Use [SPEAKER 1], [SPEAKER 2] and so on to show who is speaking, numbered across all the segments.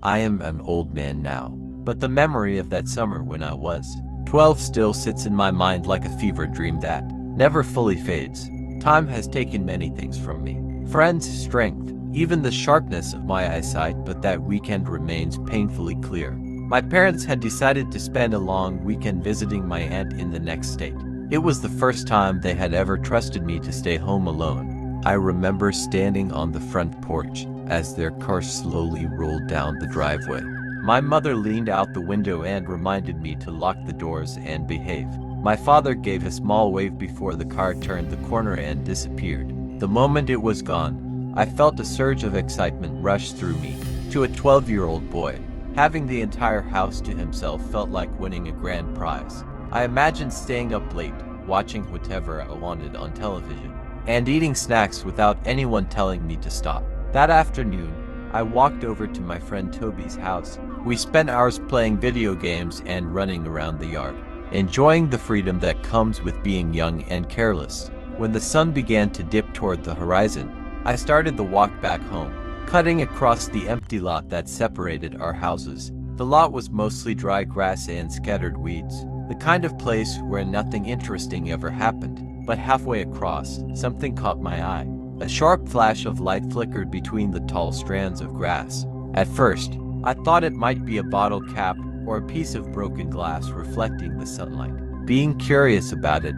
[SPEAKER 1] I am an old man now, but the memory of that summer when I was 12 still sits in my mind like a fever dream that never fully fades. Time has taken many things from me. Friends, strength, even the sharpness of my eyesight, but that weekend remains painfully clear. My parents had decided to spend a long weekend visiting my aunt in the next state. It was the first time they had ever trusted me to stay home alone. I remember standing on the front porch as their car slowly rolled down the driveway. My mother leaned out the window and reminded me to lock the doors and behave. My father gave a small wave before the car turned the corner and disappeared. The moment it was gone, I felt a surge of excitement rush through me. To a 12-year-old boy, having the entire house to himself felt like winning a grand prize. I imagined staying up late, watching whatever I wanted on television, and eating snacks without anyone telling me to stop. That afternoon, I walked over to my friend Toby's house. We spent hours playing video games and running around the yard, enjoying the freedom that comes with being young and careless. When the sun began to dip toward the horizon, I started the walk back home, cutting across the empty lot that separated our houses. The lot was mostly dry grass and scattered weeds, the kind of place where nothing interesting ever happened. But halfway across, something caught my eye. A sharp flash of light flickered between the tall strands of grass. At first, I thought it might be a bottle cap or a piece of broken glass reflecting the sunlight. Being curious about it,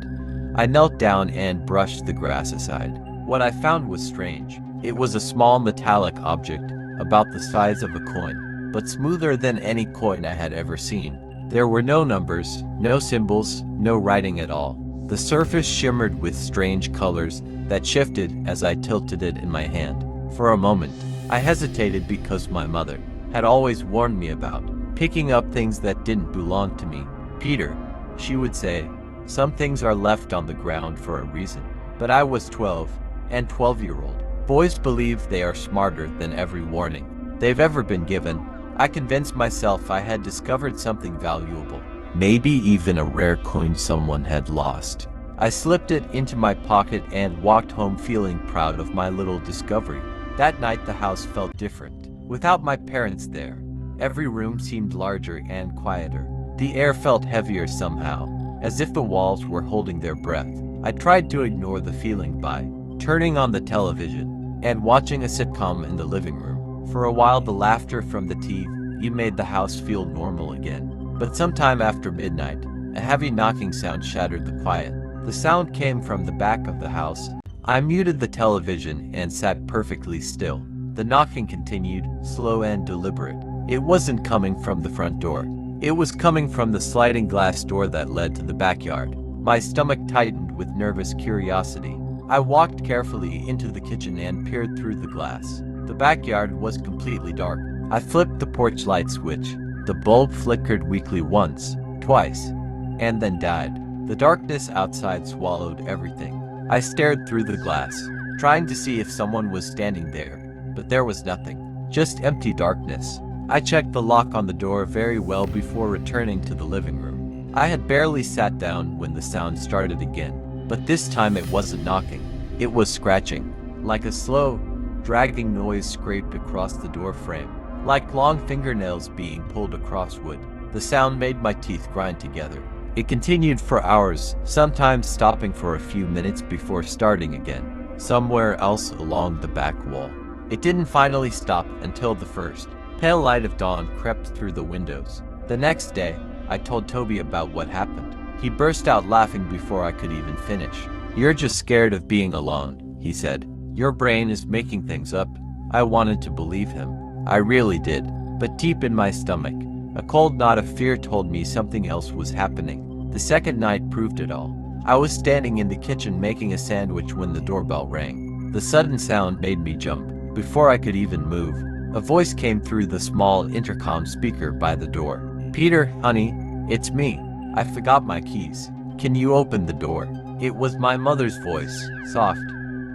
[SPEAKER 1] I knelt down and brushed the grass aside. What I found was strange. It was a small metallic object, about the size of a coin, but smoother than any coin I had ever seen. There were no numbers, no symbols, no writing at all. The surface shimmered with strange colors that shifted as I tilted it in my hand. For a moment, I hesitated because my mother had always warned me about picking up things that didn't belong to me. "Peter," she would say, "some things are left on the ground for a reason." But I was 12, and 12-year-old boys believe they are smarter than every warning they've ever been given. I convinced myself I had discovered something valuable, maybe even a rare coin someone had lost. I slipped it into my pocket and walked home feeling proud of my little discovery. That night the house felt different. Without my parents there, every room seemed larger and quieter. The air felt heavier somehow, as if the walls were holding their breath. I tried to ignore the feeling by turning on the television and watching a sitcom in the living room. For a while the laughter from the TV made the house feel normal again. But sometime after midnight, a heavy knocking sound shattered the quiet. The sound came from the back of the house. I muted the television and sat perfectly still. The knocking continued, slow and deliberate. It wasn't coming from the front door. It was coming from the sliding glass door that led to the backyard. My stomach tightened with nervous curiosity. I walked carefully into the kitchen and peered through the glass. The backyard was completely dark. I flipped the porch light switch. The bulb flickered weakly once, twice, and then died. The darkness outside swallowed everything. I stared through the glass, trying to see if someone was standing there, but there was nothing, just empty darkness. I checked the lock on the door very well before returning to the living room. I had barely sat down when the sound started again, but this time it wasn't knocking. It was scratching, like a slow, dragging noise scraped across the door frame, like long fingernails being pulled across wood. The sound made my teeth grind together. It continued for hours, sometimes stopping for a few minutes before starting again, somewhere else along the back wall. It didn't finally stop until the first pale light of dawn crept through the windows. The next day, I told Toby about what happened. He burst out laughing before I could even finish. "You're just scared of being alone," he said. "Your brain is making things up." I wanted to believe him. I really did. But deep in my stomach, a cold knot of fear told me something else was happening. The second night proved it all. I was standing in the kitchen making a sandwich when the doorbell rang. The sudden sound made me jump. Before I could even move, a voice came through the small intercom speaker by the door. "Peter, honey, it's me. I forgot my keys. Can you open the door?" It was my mother's voice, soft,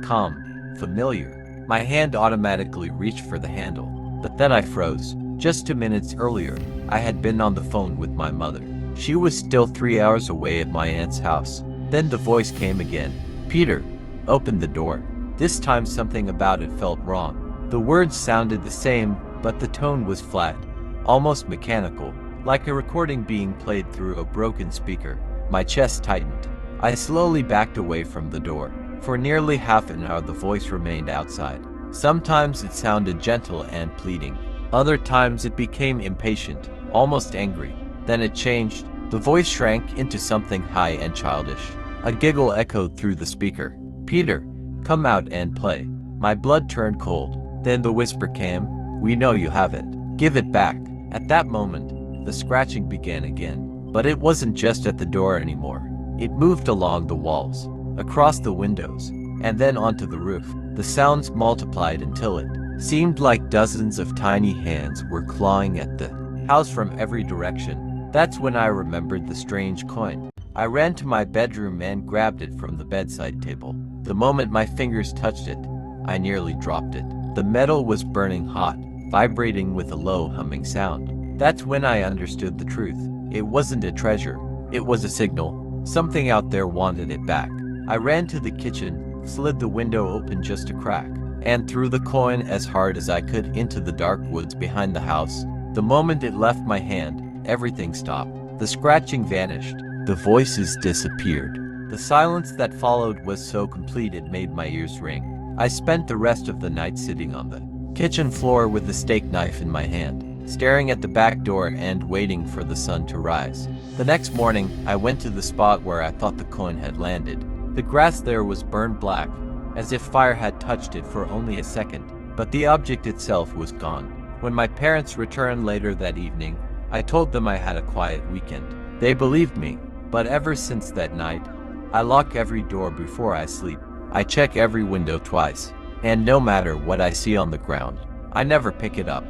[SPEAKER 1] calm, familiar. My hand automatically reached for the handle, but then I froze. Just 2 minutes earlier, I had been on the phone with my mother. She was still 3 hours away at my aunt's house. Then the voice came again. "Peter, open the door." This time something about it felt wrong. The words sounded the same, but the tone was flat, almost mechanical, like a recording being played through a broken speaker. My chest tightened. I slowly backed away from the door. For nearly half an hour the voice remained outside. Sometimes it sounded gentle and pleading. Other times it became impatient, almost angry. Then it changed. The voice shrank into something high and childish. A giggle echoed through the speaker. "Peter, come out and play." My blood turned cold. Then the whisper came, "We know you have it. Give it back." At that moment, the scratching began again. But it wasn't just at the door anymore. It moved along the walls, across the windows, and then onto the roof. The sounds multiplied until it seemed like dozens of tiny hands were clawing at the house from every direction. That's when I remembered the strange coin. I ran to my bedroom and grabbed it from the bedside table. The moment my fingers touched it, I nearly dropped it. The metal was burning hot, vibrating with a low humming sound. That's when I understood the truth. It wasn't a treasure. It was a signal. Something out there wanted it back. I ran to the kitchen, slid the window open just a crack, and threw the coin as hard as I could into the dark woods behind the house. The moment it left my hand, everything stopped. The scratching vanished. The voices disappeared. The silence that followed was so complete it made my ears ring. I spent the rest of the night sitting on the kitchen floor with the steak knife in my hand, staring at the back door and waiting for the sun to rise. The next morning, I went to the spot where I thought the coin had landed. The grass there was burned black, as if fire had touched it for only a second, but the object itself was gone. When my parents returned later that evening, I told them I had a quiet weekend. They believed me, but ever since that night, I lock every door before I sleep. I check every window twice, and no matter what I see on the ground, I never pick it up.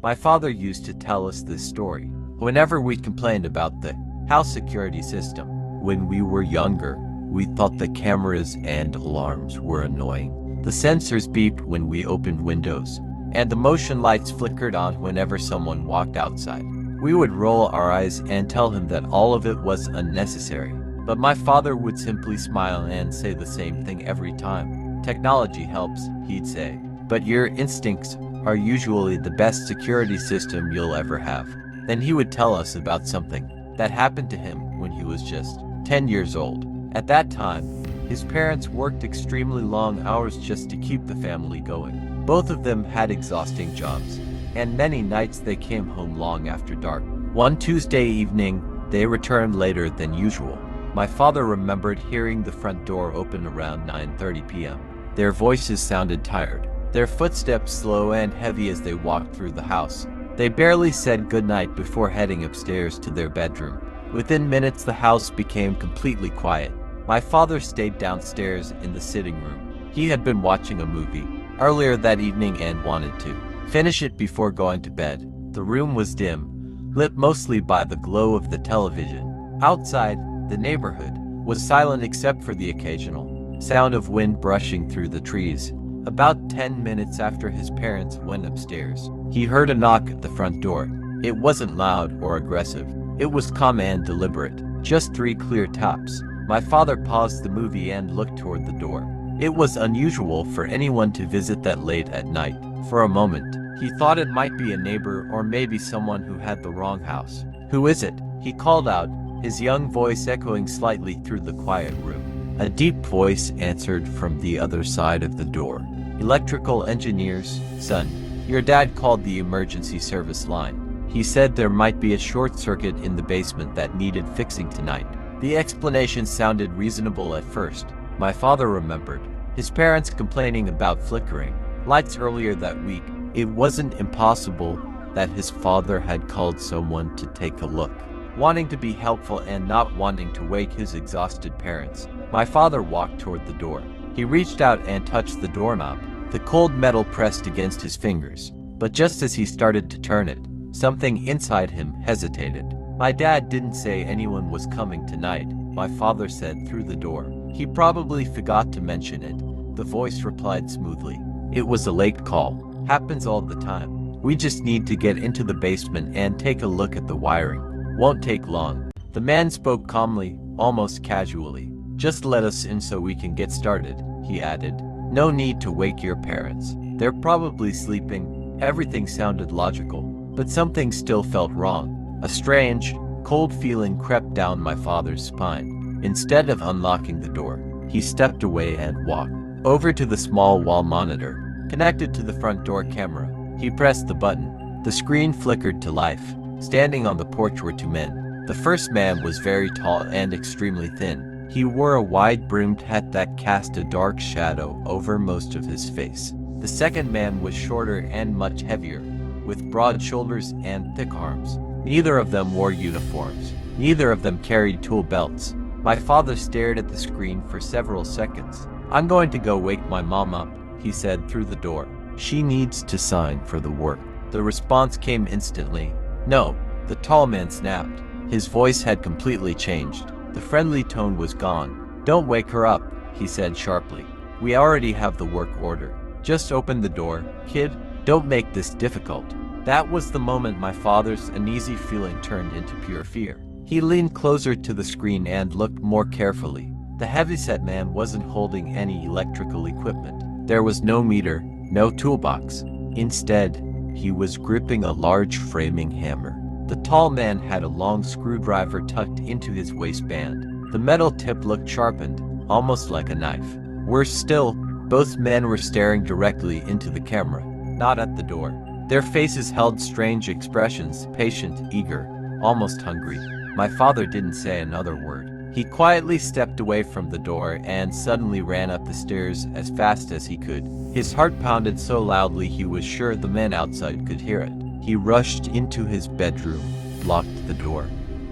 [SPEAKER 1] My father used to tell us this story whenever we complained about the house security system. When we were younger, we thought the cameras and alarms were annoying. The sensors beeped when we opened windows, and the motion lights flickered on whenever someone walked outside. We would roll our eyes and tell him that all of it was unnecessary. But my father would simply smile and say the same thing every time. "Technology helps," he'd say, "but your instincts are usually the best security system you'll ever have." Then he would tell us about something that happened to him when he was just 10 years old. At that time, his parents worked extremely long hours just to keep the family going. Both of them had exhausting jobs, and many nights they came home long after dark. One Tuesday evening, they returned later than usual. My father remembered hearing the front door open around 9:30 p.m. Their voices sounded tired, their footsteps slow and heavy as they walked through the house. They barely said goodnight before heading upstairs to their bedroom. Within minutes, the house became completely quiet. My father stayed downstairs in the sitting room. He had been watching a movie earlier that evening and wanted to finish it before going to bed. The room was dim, lit mostly by the glow of the television. Outside, the neighborhood was silent except for the occasional sound of wind brushing through the trees. About 10 minutes after his parents went upstairs, he heard a knock at the front door. It wasn't loud or aggressive. It was calm and deliberate. Just 3 clear taps. My father paused the movie and looked toward the door. It was unusual for anyone to visit that late at night. For a moment, he thought it might be a neighbor or maybe someone who had the wrong house. "Who is it?" he called out, his young voice echoing slightly through the quiet room. A deep voice answered from the other side of the door. "Electrical engineers, son. Your dad called the emergency service line. He said there might be a short circuit in the basement that needed fixing tonight." The explanation sounded reasonable at first. My father remembered his parents complaining about flickering lights earlier that week. It wasn't impossible that his father had called someone to take a look, wanting to be helpful and not wanting to wake his exhausted parents. My father walked toward the door. He reached out and touched the doorknob. The cold metal pressed against his fingers. But just as he started to turn it, something inside him hesitated. "My dad didn't say anyone was coming tonight," my father said through the door. "He probably forgot to mention it," the voice replied smoothly. "It was a late call. Happens all the time. We just need to get into the basement and take a look at the wiring. Won't take long." The man spoke calmly, almost casually. "Just let us in so we can get started," he added. No need to wake your parents. They're probably sleeping. Everything sounded logical, but something still felt wrong. A strange, cold feeling crept down my father's spine. Instead of unlocking the door, he stepped away and walked over to the small wall monitor connected to the front door camera. He pressed the button. The screen flickered to life. Standing on the porch were two men. The first man was very tall and extremely thin. He wore a wide-brimmed hat that cast a dark shadow over most of his face. The second man was shorter and much heavier, with broad shoulders and thick arms. Neither of them wore uniforms. Neither of them carried tool belts. My father stared at the screen for several seconds. "I'm going to go wake my mom up," he said through the door. "She needs to sign for the work." The response came instantly. "No," the tall man snapped. His voice had completely changed. The friendly tone was gone. "Don't wake her up," he said sharply. "We already have the work order. Just open the door, kid. Don't make this difficult." That was the moment my father's uneasy feeling turned into pure fear. He leaned closer to the screen and looked more carefully. The heavyset man wasn't holding any electrical equipment. There was no meter, no toolbox. Instead, he was gripping a large framing hammer. The tall man had a long screwdriver tucked into his waistband. The metal tip looked sharpened, almost like a knife. Worse still, both men were staring directly into the camera, not at the door. Their faces held strange expressions, patient, eager, almost hungry. My father didn't say another word. He quietly stepped away from the door and suddenly ran up the stairs as fast as he could. His heart pounded so loudly he was sure the men outside could hear it. He rushed into his bedroom, locked the door,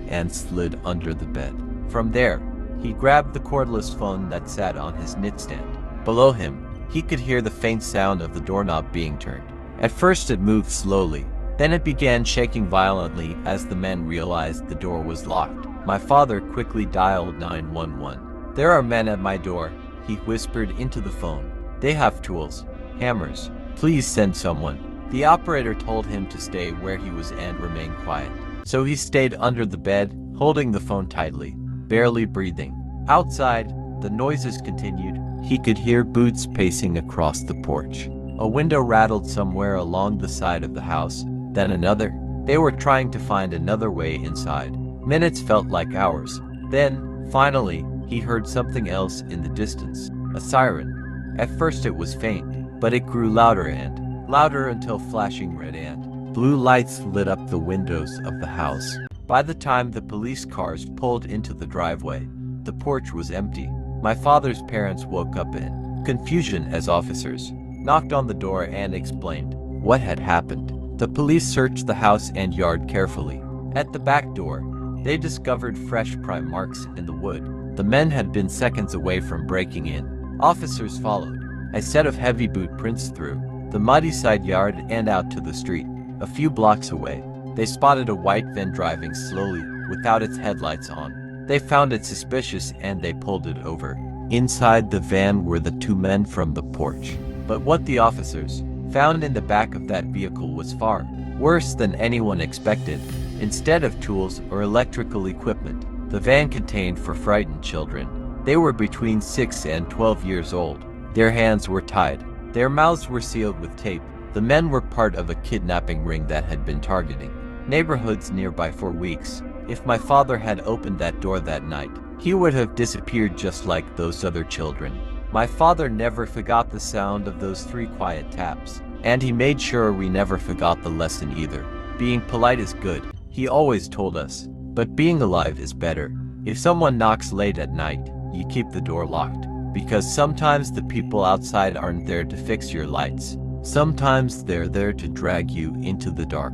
[SPEAKER 1] and slid under the bed. From there, he grabbed the cordless phone that sat on his nightstand. Below him, he could hear the faint sound of the doorknob being turned. At first it moved slowly, then it began shaking violently as the men realized the door was locked. My father quickly dialed 911. "There are men at my door," he whispered into the phone. "They have tools, hammers. Please send someone." The operator told him to stay where he was and remain quiet. So he stayed under the bed, holding the phone tightly, barely breathing. Outside, the noises continued. He could hear boots pacing across the porch. A window rattled somewhere along the side of the house, then another. They were trying to find another way inside. Minutes felt like hours. Then, finally, he heard something else in the distance. A siren. At first it was faint, but it grew louder and louder until flashing red and blue lights lit up the windows of the house. By the time the police cars pulled into the driveway, the porch was empty. My father's parents woke up in confusion as officers knocked on the door and explained what had happened. The police searched the house and yard carefully. At the back door, they discovered fresh prime marks in the wood. The men had been seconds away from breaking in. Officers followed. A set of heavy boot prints through the muddy side yard and out to the street. A few blocks away, they spotted a white van driving slowly without its headlights on. They found it suspicious and they pulled it over. Inside the van were the two men from the porch. But what the officers found in the back of that vehicle was far worse than anyone expected. Instead of tools or electrical equipment, the van contained for frightened children. They were between 6 and 12 years old. Their hands were tied. Their mouths were sealed with tape. The men were part of a kidnapping ring that had been targeting neighborhoods nearby for weeks. If my father had opened that door that night, he would have disappeared just like those other children. My father never forgot the sound of those 3 quiet taps, and he made sure we never forgot the lesson either. Being polite is good, he always told us, but being alive is better. If someone knocks late at night, you keep the door locked, because sometimes the people outside aren't there to fix your lights. Sometimes they're there to drag you into the dark.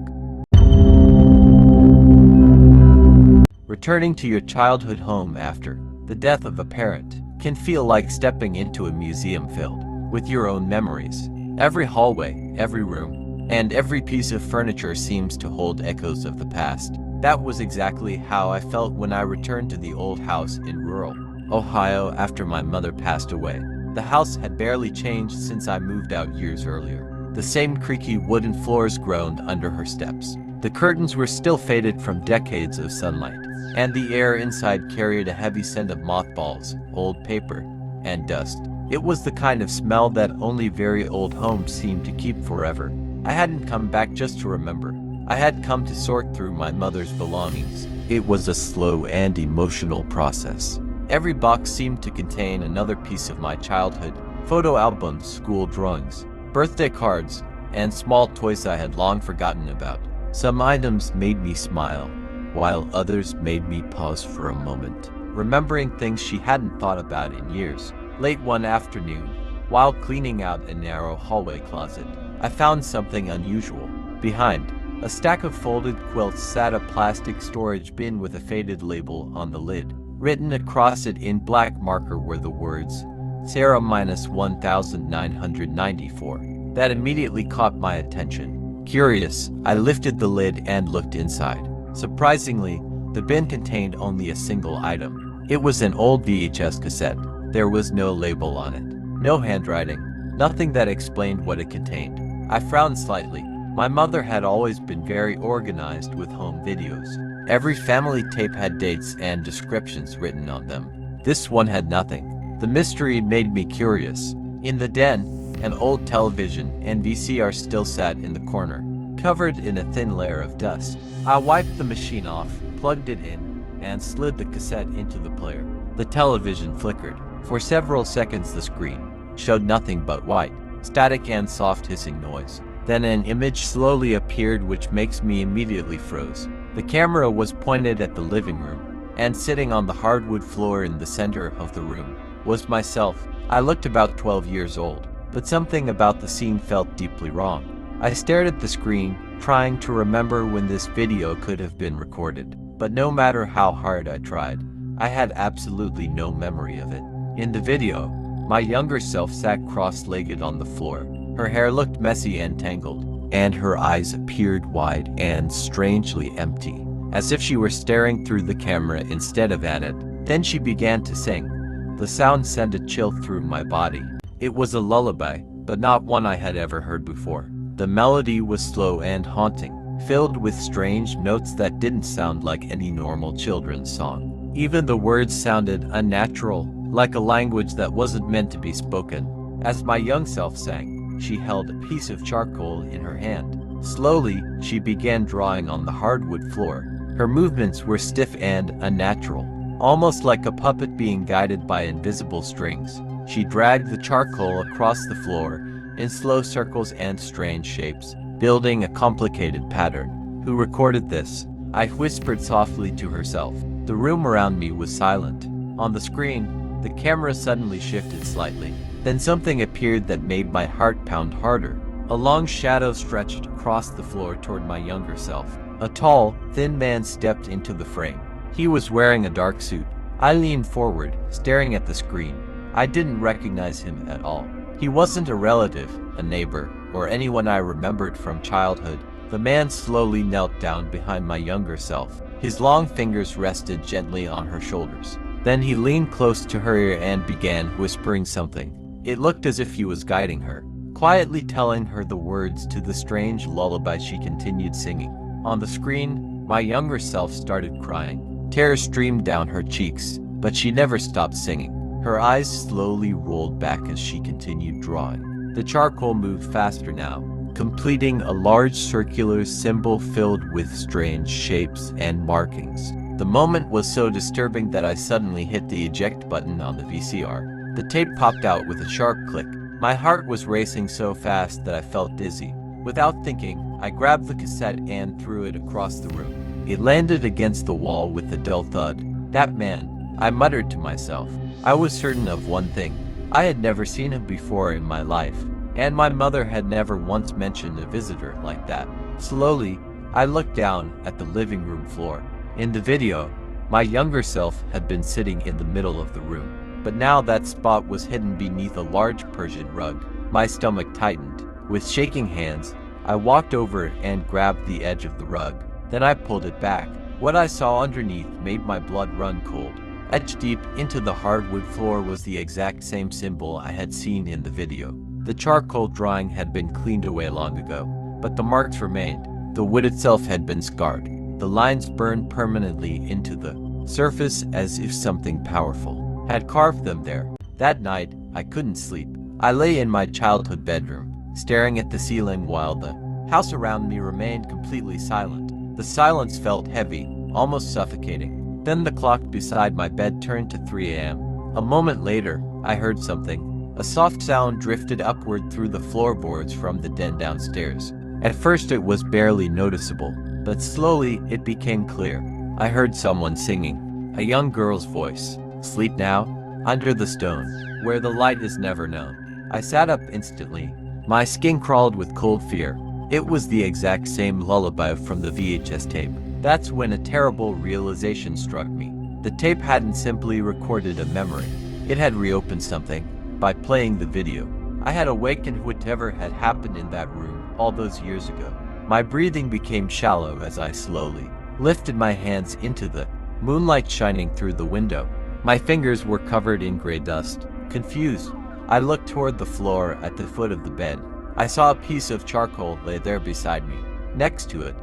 [SPEAKER 1] Returning to your childhood home after the death of a parent can feel like stepping into a museum filled with your own memories. Every hallway, every room, and every piece of furniture seems to hold echoes of the past. That was exactly how I felt when I returned to the old house in rural Ohio after my mother passed away. The house had barely changed since I moved out years earlier. The same creaky wooden floors groaned under her steps. The curtains were still faded from decades of sunlight, and the air inside carried a heavy scent of mothballs, old paper, and dust. It was the kind of smell that only very old homes seem to keep forever. I hadn't come back just to remember. I had come to sort through my mother's belongings. It was a slow and emotional process. Every box seemed to contain another piece of my childhood: photo albums, school drawings, birthday cards, and small toys I had long forgotten about. Some items made me smile, while others made me pause for a moment, remembering things she hadn't thought about in years. Late one afternoon, while cleaning out a narrow hallway closet, I found something unusual. Behind a stack of folded quilts sat a plastic storage bin with a faded label on the lid. Written across it in black marker were the words, Sarah -1994. That immediately caught my attention. Curious, I lifted the lid and looked inside. Surprisingly, the bin contained only a single item. It was an old VHS cassette. There was no label on it, no handwriting, nothing that explained what it contained. I frowned slightly. My mother had always been very organized with home videos. Every family tape had dates and descriptions written on them. This one had nothing. The mystery made me curious. In the den, an old television and VCR still sat in the corner, covered in a thin layer of dust. I wiped the machine off, plugged it in, and slid the cassette into the player. The television flickered. For several seconds the screen showed nothing but white, static and soft hissing noise. Then an image slowly appeared which makes me immediately froze. The camera was pointed at the living room, and sitting on the hardwood floor in the center of the room was myself. I looked about 12 years old, but something about the scene felt deeply wrong. I stared at the screen, trying to remember when this video could have been recorded, but no matter how hard I tried, I had absolutely no memory of it. In the video, my younger self sat cross-legged on the floor. Her hair looked messy and tangled, and her eyes appeared wide and strangely empty, as if she were staring through the camera instead of at it. Then she began to sing. The sound sent a chill through my body. It was a lullaby, but not one I had ever heard before. The melody was slow and haunting, filled with strange notes that didn't sound like any normal children's song. Even the words sounded unnatural, like a language that wasn't meant to be spoken. As my young self sang, she held a piece of charcoal in her hand. Slowly, she began drawing on the hardwood floor. Her movements were stiff and unnatural, almost like a puppet being guided by invisible strings. She dragged the charcoal across the floor in slow circles and strange shapes, building a complicated pattern. Who recorded this? I whispered softly to herself. The room around me was silent. On the screen, the camera suddenly shifted slightly. Then something appeared that made my heart pound harder. A long shadow stretched across the floor toward my younger self. A tall, thin man stepped into the frame. He was wearing a dark suit. I leaned forward, staring at the screen. I didn't recognize him at all. He wasn't a relative, a neighbor, or anyone I remembered from childhood. The man slowly knelt down behind my younger self. His long fingers rested gently on her shoulders. Then he leaned close to her ear and began whispering something. It looked as if he was guiding her, quietly telling her the words to the strange lullaby she continued singing. On the screen, my younger self started crying. Tears streamed down her cheeks, but she never stopped singing. Her eyes slowly rolled back as she continued drawing. The charcoal moved faster now, completing a large circular symbol filled with strange shapes and markings. The moment was so disturbing that I suddenly hit the eject button on the VCR. The tape popped out with a sharp click. My heart was racing so fast that I felt dizzy. Without thinking, I grabbed the cassette and threw it across the room. It landed against the wall with a dull thud. That man, I muttered to myself. I was certain of one thing. I had never seen him before in my life, and my mother had never once mentioned a visitor like that. Slowly, I looked down at the living room floor. In the video, my younger self had been sitting in the middle of the room. But now that spot was hidden beneath a large Persian rug. My stomach tightened. With shaking hands, I walked over and grabbed the edge of the rug. Then I pulled it back. What I saw underneath made my blood run cold. Etched deep into the hardwood floor was the exact same symbol I had seen in the video. The charcoal drawing had been cleaned away long ago, but the marks remained. The wood itself had been scarred. The lines burned permanently into the surface as if something powerful had carved them there. That night, I couldn't sleep. I lay in my childhood bedroom, staring at the ceiling while the house around me remained completely silent. The silence felt heavy, almost suffocating. Then the clock beside my bed turned to 3 a.m. A moment later, I heard something. A soft sound drifted upward through the floorboards from the den downstairs. At first it was barely noticeable, but slowly it became clear. I heard someone singing, a young girl's voice. Sleep now, under the stone, where the light is never known. I sat up instantly. My skin crawled with cold fear. It was the exact same lullaby from the VHS tape. That's when a terrible realization struck me. The tape hadn't simply recorded a memory. It had reopened something. By playing the video, I had awakened whatever had happened in that room all those years ago. My breathing became shallow as I slowly lifted my hands into the moonlight shining through the window. My fingers were covered in gray dust. Confused, I looked toward the floor at the foot of the bed. I saw a piece of charcoal lay there beside me. Next to it,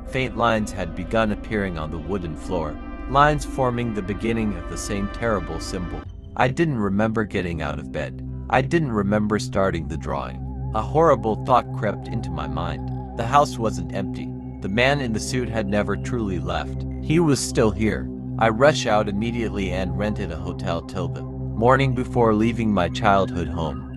[SPEAKER 1] faint lines had begun appearing on the wooden floor, lines forming the beginning of the same terrible symbol. I didn't remember getting out of bed. I didn't remember starting the drawing. A horrible thought crept into my mind. The house wasn't empty. The man in the suit had never truly left. He was still here. I rushed out immediately and rented a hotel till the morning before leaving my childhood home.